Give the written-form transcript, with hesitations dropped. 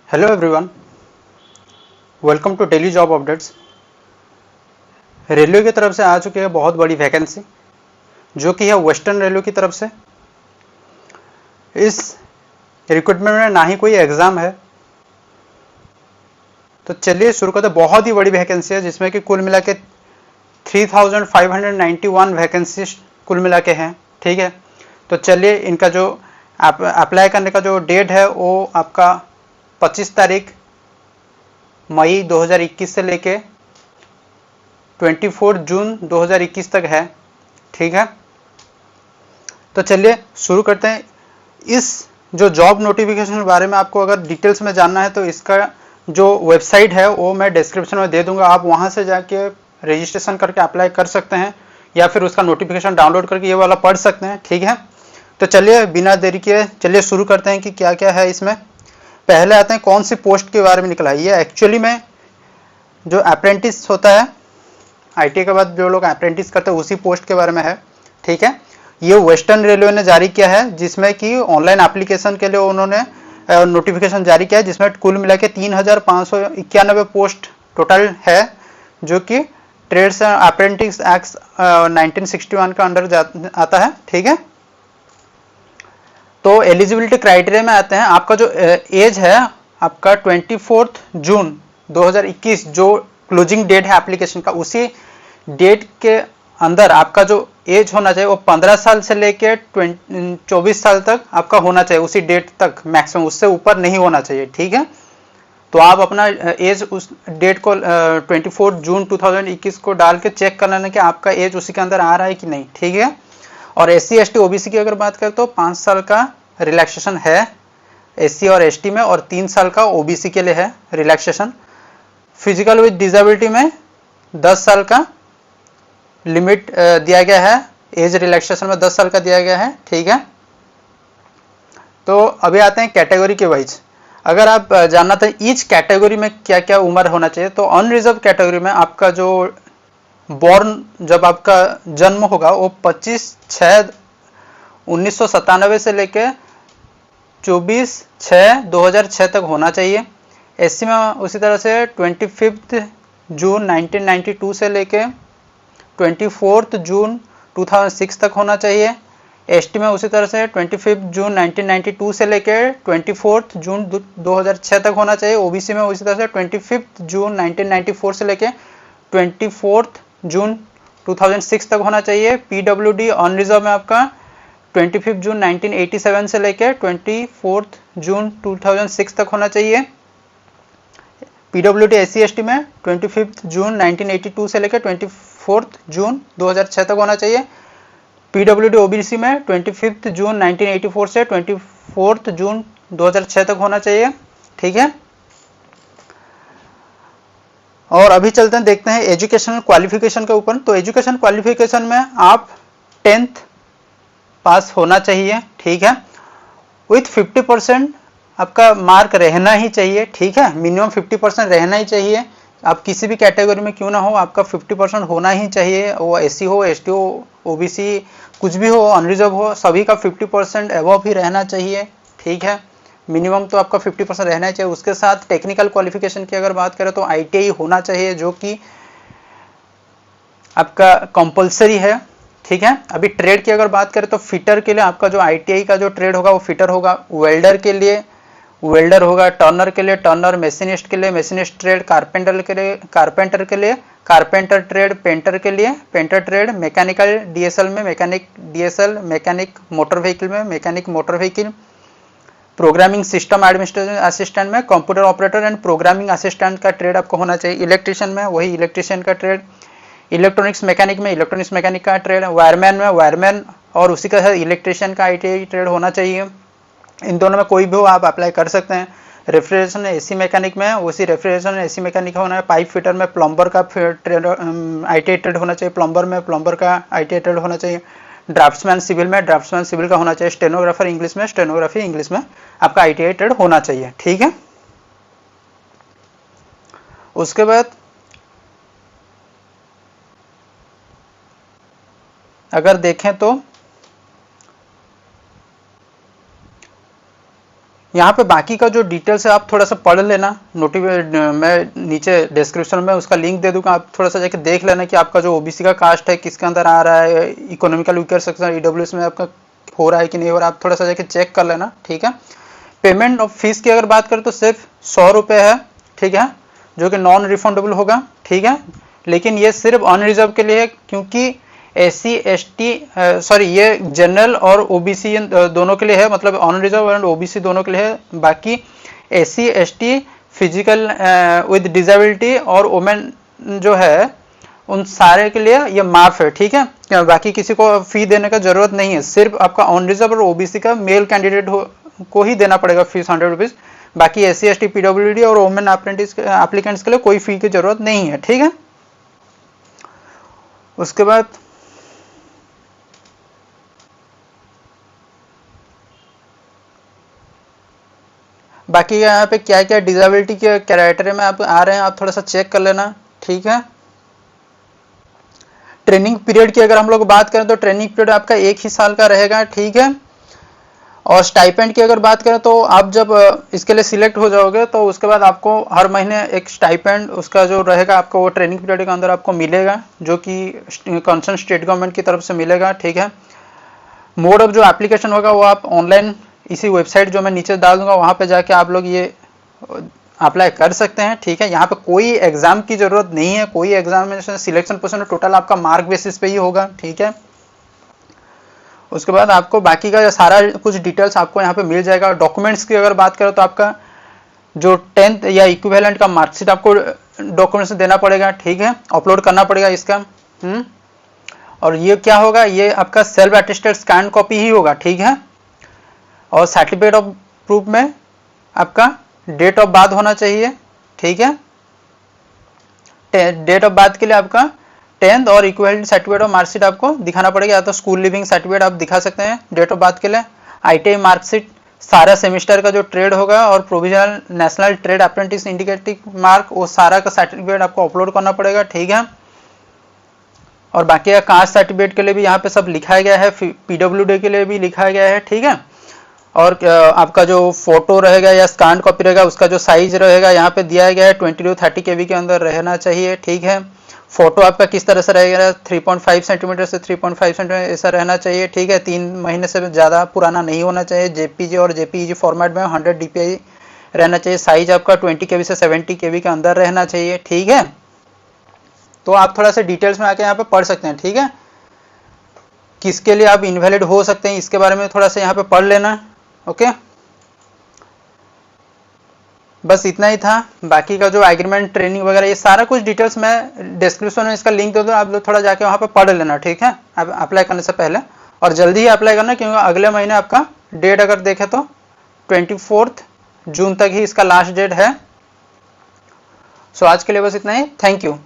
Hello everyone, welcome to daily job updates. Railway की तरफ से आ चुकी है बहुत बड़ी वैकेंसी जो कि है वेस्टर्न रेलवे की तरफ से। इस रिक्रूटमेंट में ना ही कोई एग्ज़ाम है, तो चलिए शुरू करते हैं। बहुत ही बड़ी वैकेंसी है जिसमें कि कुल मिला के 3591 वैकेंसी कुल मिला के हैं। ठीक है, तो चलिए इनका जो अप्लाई करने का जो डेट है वो आपका 25 तारीख मई 2021 से लेके 24 जून 2021 तक है। ठीक है, तो चलिए शुरू करते हैं। इस जो जॉब नोटिफिकेशन के बारे में आपको अगर डिटेल्स में जानना है तो इसका जो वेबसाइट है वो मैं डिस्क्रिप्शन में दे दूंगा, आप वहां से जाके रजिस्ट्रेशन करके अप्लाई कर सकते हैं या फिर उसका नोटिफिकेशन डाउनलोड करके ये वाला पढ़ सकते हैं। ठीक है, तो चलिए बिना देरी के चलिए शुरू करते हैं कि क्या क्या है इसमें। पहले आते हैं कौन सी पोस्ट के बारे में निकला है। ये एक्चुअली में जो अप्रेंटिस होता है, आईटी के बाद जो लोग अप्रेंटिस करते हैं उसी पोस्ट के बारे में है। ठीक है, ये वेस्टर्न रेलवे ने जारी किया है जिसमें कि ऑनलाइन एप्लीकेशन के लिए उन्होंने नोटिफिकेशन जारी किया है, जिसमें कुल मिला के 3591 पोस्ट टोटल है जो कि ट्रेड्स एंड अप्रेंटिस एक्ट 1961 का अंडर आता है। ठीक है, तो एलिजिबिलिटी क्राइटेरिया में आते हैं। आपका जो एज है आपका 24 जून 2021 जो क्लोजिंग डेट है एप्लीकेशन का, उसी डेट के अंदर आपका जो एज होना चाहिए वो 15 साल से लेके 24 साल तक आपका होना चाहिए, उसी डेट तक मैक्सिमम, उससे ऊपर नहीं होना चाहिए। ठीक है, तो आप अपना एज उस डेट को 24 जून 2021 को डाल के चेक कर लेना कि आपका एज उसी के अंदर आ रहा है कि नहीं। ठीक है, और SC ST OBC की अगर बात करें तो 5 साल का रिलैक्सेशन है SC और ST में, और 3 साल का OBC के लिए है रिलैक्सेशन। फिजिकल विद डिसेबिलिटी में 10 साल का लिमिट दिया गया है, एज रिलैक्सेशन में 10 साल का दिया गया है। ठीक है, तो अभी आते हैं कैटेगरी के वाइज। अगर आप जानना था ईच कैटेगरी में क्या क्या उम्र होना चाहिए, तो अनरिजर्व कैटेगरी में आपका जो बॉर्न जब आपका जन्म होगा वो 25/6/1997 से लेके 24/6/2006 तक होना चाहिए। SC में उसी तरह से 25 जून 1992 से लेके 24 जून 2006 तक होना चाहिए। ST में उसी तरह से 25 जून 1992 से लेके 24 जून 2006 तक होना चाहिए। OBC में उसी तरह से 25 जून 1994 से लेके 24 जून 2006 तक होना चाहिए। PWD अनरिजर्व में आपका 25 जून 1987 से लेकर 24 जून 2006 तक होना चाहिए। PWD SC ST में 25 जून 1982 से लेकर 24 जून 2006 तक होना चाहिए। PWD OBC में 25 जून 1984 से 24 जून 2006 तक होना चाहिए। ठीक है, और अभी चलते हैं देखते हैं एजुकेशनल क्वालिफिकेशन के ऊपर। तो एजुकेशन क्वालिफिकेशन में आप 10th पास होना चाहिए। ठीक है, विथ 50% आपका मार्क रहना ही चाहिए। ठीक है, मिनिमम 50% रहना ही चाहिए। आप किसी भी कैटेगरी में क्यों ना हो, आपका 50% होना ही चाहिए। वो SC हो, ST हो, OBC, कुछ भी हो, अनरिजर्व हो, सभी का 50% एबव ही रहना चाहिए। ठीक है, मिनिमम तो आपका 50% रहना ही चाहिए। उसके साथ टेक्निकल क्वालिफिकेशन की अगर बात करें तो ITI होना चाहिए जो कि आपका कंपलसरी है। ठीक है, अभी ट्रेड की अगर बात करें तो फिटर के लिए आपका जो ITI का जो ट्रेड होगा वो फिटर होगा। वेल्डर के लिए वेल्डर होगा, टर्नर के लिए टर्नर, मशीनिस्ट के लिए मशीनिस्ट ट्रेड, कारपेंटर के लिए कारपेंटर ट्रेड, पेंटर के लिए पेंटर ट्रेड, मैकेनिकल DSL में mechanic DSL, mechanic motor vehicle में mechanic motor vehicle, programming system administration assistant में computer operator and programming assistant का ट्रेड आपको होना चाहिए। इलेक्ट्रिशियन में वही इलेक्ट्रिशियन का ट्रेड, इलेक्ट्रॉनिक्स मैकेनिक में इलेक्ट्रॉनिक्स मैकेनिक का ट्रेड, वायरमैन में वायरमैन और उसी का इलेक्ट्रिशियन का ITI ट्रेड होना चाहिए। इन दोनों में कोई भी हो आप अप्लाई कर सकते हैं। रेफ्रिजरेशन AC मैकेनिक में उसी रेफ्रिजरेशन AC मैकेनिक होना है। पाइप फिटर में प्लम्बर का ट्रेड ITI ट्रेड होना चाहिए। प्लम्बर में प्लम्बर का ITI ट्रेड होना चाहिए। ड्राफ्ट्समैन सिविल में ड्राफ्ट्समैन सिविल का होना चाहिए। स्टेनोग्राफर इंग्लिश में स्टेनोग्राफी इंग्लिश में आपका ITI ट्रेड होना चाहिए। ठीक है, उसके बाद अगर देखें तो यहाँ पे बाकी का जो डिटेल्स है आप थोड़ा सा पढ़ लेना, मैं नीचे डिस्क्रिप्शन में उसका लिंक दे दूंगा, आप थोड़ा सा जाके देख लेना कि आपका जो ओबीसी का कास्ट है किसके अंदर आ रहा है, इकोनॉमिकल वीकर सेक्शन ईडब्ल्यूएस में आपका हो रहा है कि नहीं हो रहा, आप थोड़ा सा जाके चेक कर लेना, ठीक है। पेमेंट ऑफ फीस की अगर बात करें तो सिर्फ 100 रुपये है, ठीक है, जो कि नॉन रिफंडेबल होगा, ठीक है। लेकिन ये सिर्फ अनरिजर्व के लिए है, क्योंकि SC ST सॉरी ये जनरल और ओबीसी दोनों के लिए है, मतलब अनरिजर्व एंड ओबीसी दोनों के लिए है। बाकी SC ST physical with disability और वुमेन जो है उन सारे के लिए ये माफ है, ठीक है। बाकी किसी को फी देने का जरूरत नहीं है, सिर्फ आपका अनरिजर्व और ओबीसी का मेल कैंडिडेट को ही देना पड़ेगा फीस 100 रुपीज। बाकी SC ST PWD और वुमेन अप्रेंटिस एप्लीकेंट्स के लिए कोई फी की जरूरत नहीं है, ठीक है। उसके बाद बाकी यहाँ पे क्या क्या डिसेबिलिटी के क्राइटेरिया में आप आ रहे हैं आप थोड़ा सा चेक कर लेना, ठीक है। ट्रेनिंग पीरियड की अगर हम लोग बात करें तो ट्रेनिंग पीरियड आपका 1 ही साल का रहेगा, ठीक है। और स्टाइपेंड की अगर बात करें तो आप जब इसके लिए सिलेक्ट हो जाओगे तो उसके बाद आपको हर महीने एक स्टाइपेंड उसका जो रहेगा आपको वो ट्रेनिंग पीरियड के अंदर आपको मिलेगा, जो कि कंसर्न स्टेट गवर्नमेंट की तरफ से मिलेगा, ठीक है। मोड ऑफ जो एप्लीकेशन होगा वो आप ऑनलाइन इसी वेबसाइट जो मैं नीचे डाल दूंगा वहाँ पे जाके आप लोग ये अप्लाई कर सकते हैं, ठीक है। यहाँ पे कोई एग्जाम की जरूरत नहीं है, कोई एग्जामिनेशन सिलेक्शन प्रोसेस टोटल आपका मार्क बेसिस पे ही होगा, ठीक है। उसके बाद आपको बाकी का सारा कुछ डिटेल्स आपको यहाँ पे मिल जाएगा। डॉक्यूमेंट्स की अगर बात करें तो आपका जो 10th या इक्विवेलेंट का मार्कशीट आपको डॉक्यूमेंट्स देना पड़ेगा, ठीक है, अपलोड करना पड़ेगा इसका। और ये क्या होगा, ये आपका सेल्फ अटेस्टेड स्कैन कॉपी ही होगा, ठीक है। और सर्टिफिकेट ऑफ प्रूफ में आपका डेट ऑफ बर्थ होना चाहिए, ठीक है। डेट ऑफ बर्थ के लिए आपका 10th और इक्विवेलेंट सर्टिफिकेट ऑफ मार्कशीट आपको दिखाना पड़ेगा, या तो स्कूल लिविंग सर्टिफिकेट आप दिखा सकते हैं डेट ऑफ बर्थ के लिए। ITI मार्कशीट सारा सेमेस्टर का जो ट्रेड होगा और provisional national trade apprentice indicative mark वो सारा का सर्टिफिकेट आपको अपलोड करना पड़ेगा, ठीक है। और बाकी का कास्ट सर्टिफिकेट के लिए भी यहाँ पे सब लिखा गया है, PWD के लिए भी लिखा गया है, ठीक है। और आपका जो फोटो रहेगा या स्कैन कॉपी रहेगा उसका जो साइज रहेगा यहाँ पे दिया गया है 20 to 30 KB के अंदर रहना चाहिए, ठीक है। फोटो आपका किस तरह से रहेगा, 3.5 सेंटीमीटर से 3.5 सेंटीमीटर ऐसा रहना चाहिए, ठीक है। 3 महीने से ज़्यादा पुराना नहीं होना चाहिए। JPG और JPEG फॉर्मेट में 100 DPI रहना चाहिए। साइज आपका 20 KB से 70 KB के अंदर रहना चाहिए, ठीक है। तो आप थोड़ा सा डिटेल्स में आके यहाँ पे पढ़ सकते हैं, ठीक है। किसके लिए आप इनवैलिड हो सकते हैं इसके बारे में थोड़ा सा यहाँ पे पढ़ लेना, ओके। बस इतना ही था। बाकी का जो एग्रीमेंट ट्रेनिंग वगैरह ये सारा कुछ डिटेल्स मैं डिस्क्रिप्शन में इसका लिंक दे दूँ, आप लोग थोड़ा जाके वहाँ पे पढ़ लेना, ठीक है, अप्लाई करने से पहले। और जल्दी ही अप्लाई करना, क्योंकि अगले महीने आपका डेट अगर देखें तो 24 जून तक ही इसका लास्ट डेट है। सो आज के लिए बस इतना ही, थैंक यू।